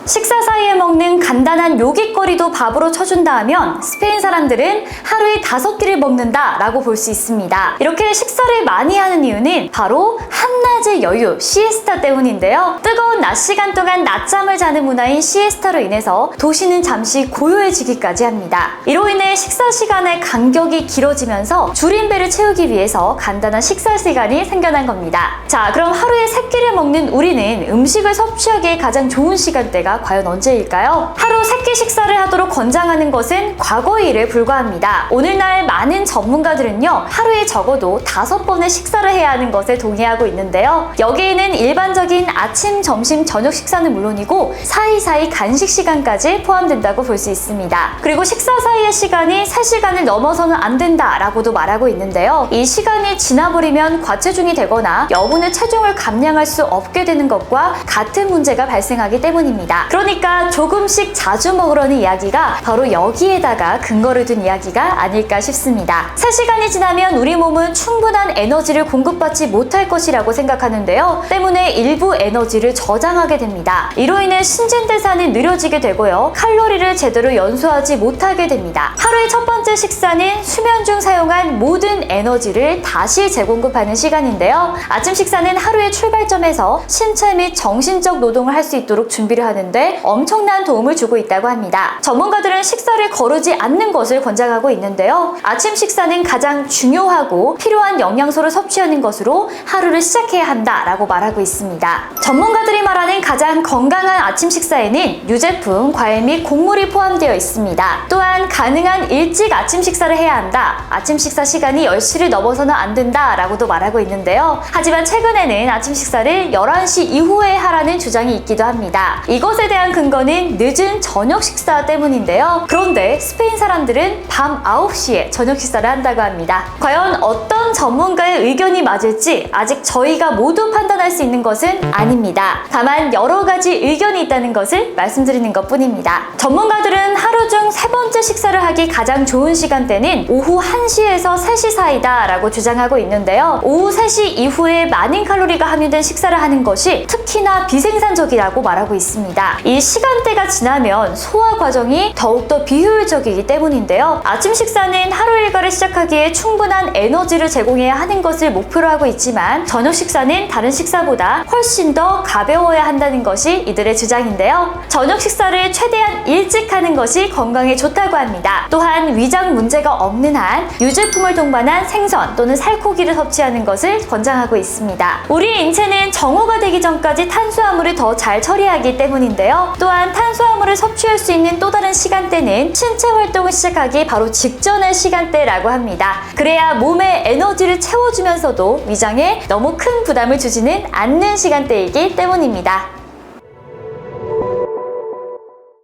식사 사이에 먹는 간단한 요깃거리도 밥으로 쳐준다 하면 스페인 사람들은 하루에 5끼를 먹는다 라고 볼 수 있습니다. 이렇게 식사를 많이 하는 이유는 바로 한낮의 여유, 시에스타 때문인데요. 뜨거운 낮 시간 동안 낮잠을 자는 문화인 시에스타로 인해서 도시는 잠시 고요해지기까지 합니다. 이로 인해 식사 시간의 간격이 길어지면서 줄인 배를 채우기 위해서 간단한 식사 시간이 생겨난 겁니다. 자, 그럼 하루에 3끼를 먹는 우리는 음식을 섭취하기에 가장 좋은 시간대가 과연 언제일까요? 하루 3끼 식사를 하도록 권장하는 것은 과거의 일에 불과합니다. 오늘날 많은 전문가들은요, 하루에 적어도 5번의 식사를 해야 하는 것에 동의하고 있는데요. 여기에는 일반적인 아침, 점심, 저녁 식사는 물론이고 사이사이 간식 시간까지 포함된다고 볼 수 있습니다. 그리고 식사 사이의 시간이 3시간을 넘어서는 안 된다라고도 말하고 있는데요. 이 시간이 지나버리면 과체중이 되거나 여분의 체중을 감량할 수 없게 되는 것과 같은 문제가 발생하기 때문입니다. 그러니까 조금씩 자주 먹으려는 이야기가 바로 여기에다가 근거를 둔 이야기가 아닐까 싶습니다. 3시간이 지나면 우리 몸은 충분한 에너지를 공급받지 못할 것이라고 생각하는데요. 때문에 일부 에너지를 저장하게 됩니다. 이로 인해 신진대사는 느려지게 되고요. 칼로리를 제대로 연소하지 못하게 됩니다. 하루의 첫 번째 식사는 수면 중 사용한 모든 에너지를 다시 재공급하는 시간인데요. 아침 식사는 하루의 출발점에서 신체 및 정신적 노동을 할 수 있도록 준비를 하는데 엄청난 도움을 주고 있다고 합니다. 전문가들은 식사를 거르지 않는 것을 권장하고 있는데요. 아침 식사는 가장 중요하고 필요한 영양소를 섭취하는 것으로 하루를 시작해야 한다라고 말하고 있습니다. 전문가들이 말하는 가장 건강한 아침 식사에는 유제품, 과일 및 곡물이 포함되어 있습니다. 또한 가능한 일찍 아침 식사를 해야 한다. 아침 식사 시간이 10시를 넘어서는 안 된다라고도 말하고 있는데요. 하지만 최근에는 아침 식사를 11시 이후에 하라는 주장이 있기도 합니다. 이것에 대한 근거는 늦은 저녁 식사 때문인데요. 그런데 스페인 사람들은 밤 9시에 저녁 식사를 한다고 합니다. 과연 어떤 전문가의 의견이 맞을지 아직 저희가 모두 판단할 수 있는 것은 아닙니다. 다만 여러 가지 의견이 있다는 것을 말씀드리는 것뿐입니다. 전문가들은 하루 중 3번째 식사를 하기 가장 좋은 시간대는 오후 1시에서 3시 사이다 라고 주장하고 있는데요. 오후 3시 이후에 많은 칼로리가 함유된 식사를 하는 것이 특히나 비생산적이라고 말하고 있습니다. 이 시간대가 지나면 소화 과정이 더욱더 비효율적이기 때문인데요. 아침 식사는 하루 일과를 시작하기에 충분한 에너지를 제공해야 하는 것을 목표로 하고 있지만 저녁 식사는 다른 식사보다 훨씬 더 가벼워야 한다는 것이 이들의 주장인데요. 저녁 식사를 최대한 일찍 하는 것이 건강에 좋다고 합니다. 또한 위장 문제가 없는 한 유제품을 동반한 생선 또는 살코기를 섭취하는 것을 권장하고 있습니다. 우리 인체는 정오가 되기 전까지 탄수화물을 더 잘 처리하기 때문인데요. 또한 탄수화물을 섭취할 수 있는 또 다른 시간대는 신체 활동을 시작하기 바로 직전의 시간대라고 합니다. 그래야 몸에 에너지를 채워주면서도 위장에 너무 큰 부담을 주지는 않는 시간대이기 때문입니다.